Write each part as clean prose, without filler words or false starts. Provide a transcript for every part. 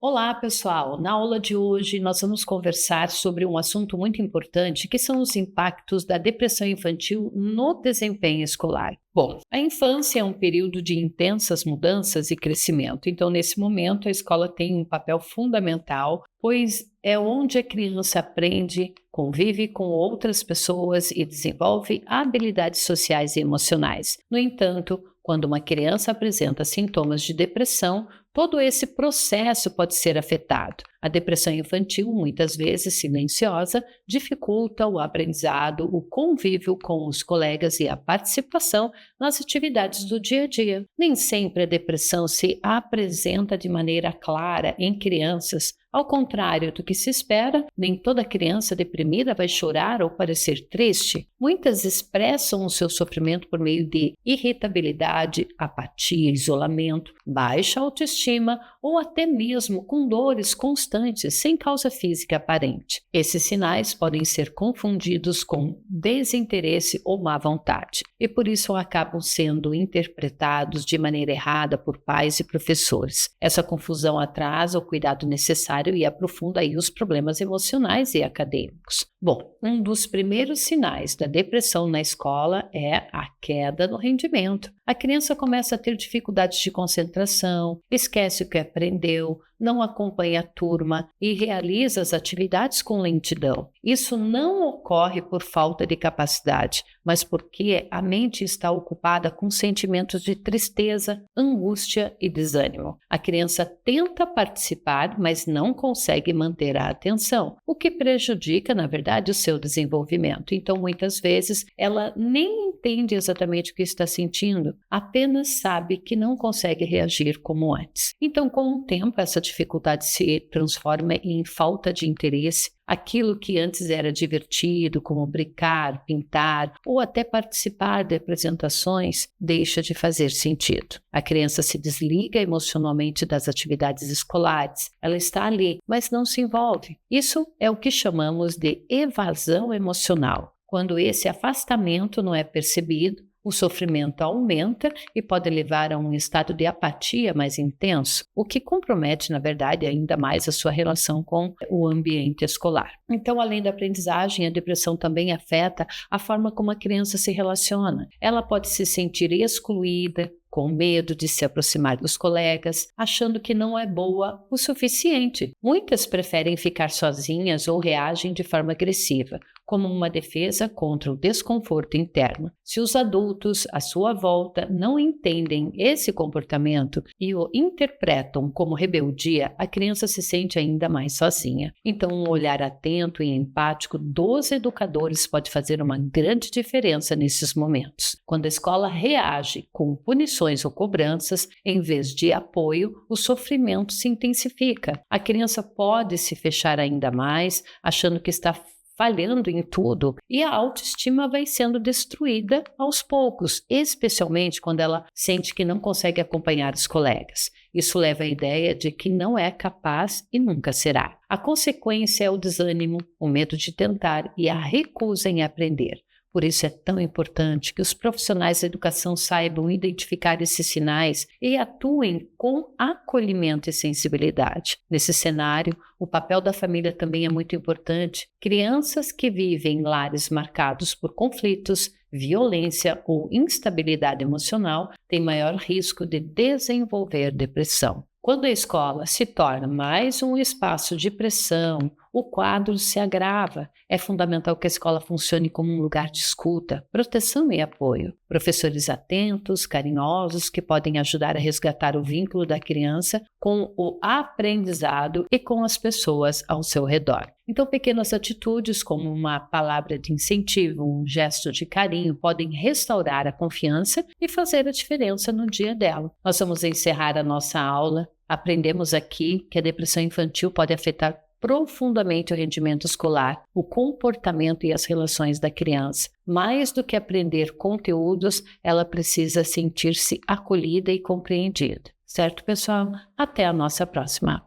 Olá, pessoal! Na aula de hoje, nós vamos conversar sobre um assunto muito importante, que são os impactos da depressão infantil no desempenho escolar. Bom, a infância é um período de intensas mudanças e crescimento, então, nesse momento, a escola tem um papel fundamental, pois é onde a criança aprende, convive com outras pessoas e desenvolve habilidades sociais e emocionais. No entanto, quando uma criança apresenta sintomas de depressão, todo esse processo pode ser afetado. A depressão infantil, muitas vezes silenciosa, dificulta o aprendizado, o convívio com os colegas e a participação nas atividades do dia a dia. Nem sempre a depressão se apresenta de maneira clara em crianças. Ao contrário do que se espera, nem toda criança deprimida vai chorar ou parecer triste. Muitas expressam o seu sofrimento por meio de irritabilidade, apatia, isolamento, baixa autoestima ou até mesmo com dores constantes sem causa física aparente. Esses sinais podem ser confundidos com desinteresse ou má vontade e por isso acabam sendo interpretados de maneira errada por pais e professores. Essa confusão atrasa o cuidado necessário e aprofunda aí os problemas emocionais e acadêmicos. Bom, um dos primeiros sinais da depressão na escola é a queda no rendimento. A criança começa a ter dificuldades de concentração, esquece o que aprendeu, não acompanha a turma e realiza as atividades com lentidão. Isso não ocorre por falta de capacidade, mas porque a mente está ocupada com sentimentos de tristeza, angústia e desânimo. A criança tenta participar, mas não consegue manter a atenção, o que prejudica, na verdade, o seu desenvolvimento. Então, muitas vezes, ela nem entende exatamente o que está sentindo, apenas sabe que não consegue reagir como antes. Então, com o tempo, essa dificuldade se transforma em falta de interesse. Aquilo que antes era divertido, como brincar, pintar ou até participar de apresentações, deixa de fazer sentido. A criança se desliga emocionalmente das atividades escolares. Ela está ali, mas não se envolve. Isso é o que chamamos de evasão emocional. Quando esse afastamento não é percebido, o sofrimento aumenta e pode levar a um estado de apatia mais intenso, o que compromete, na verdade, ainda mais a sua relação com o ambiente escolar. Então, além da aprendizagem, a depressão também afeta a forma como a criança se relaciona. Ela pode se sentir excluída, com medo de se aproximar dos colegas, achando que não é boa o suficiente. Muitas preferem ficar sozinhas ou reagem de forma agressiva, como uma defesa contra o desconforto interno. Se os adultos à sua volta não entendem esse comportamento e o interpretam como rebeldia, a criança se sente ainda mais sozinha. Então, um olhar atento e empático dos educadores pode fazer uma grande diferença nesses momentos. Quando a escola reage com punições ou cobranças, em vez de apoio, o sofrimento se intensifica. A criança pode se fechar ainda mais, achando que está falhando em tudo, e a autoestima vai sendo destruída aos poucos, especialmente quando ela sente que não consegue acompanhar os colegas. Isso leva à ideia de que não é capaz e nunca será. A consequência é o desânimo, o medo de tentar e a recusa em aprender. Por isso é tão importante que os profissionais da educação saibam identificar esses sinais e atuem com acolhimento e sensibilidade. Nesse cenário, o papel da família também é muito importante. Crianças que vivem em lares marcados por conflitos, violência ou instabilidade emocional têm maior risco de desenvolver depressão. Quando a escola se torna mais um espaço de pressão, o quadro se agrava. É fundamental que a escola funcione como um lugar de escuta, proteção e apoio. Professores atentos, carinhosos, que podem ajudar a resgatar o vínculo da criança com o aprendizado e com as pessoas ao seu redor. Então, pequenas atitudes como uma palavra de incentivo, um gesto de carinho, podem restaurar a confiança e fazer a diferença no dia dela. Nós vamos encerrar a nossa aula. Aprendemos aqui que a depressão infantil pode afetar profundamente o rendimento escolar, o comportamento e as relações da criança. Mais do que aprender conteúdos, ela precisa sentir-se acolhida e compreendida. Certo, pessoal? Até a nossa próxima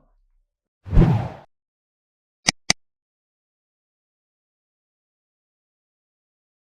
aula.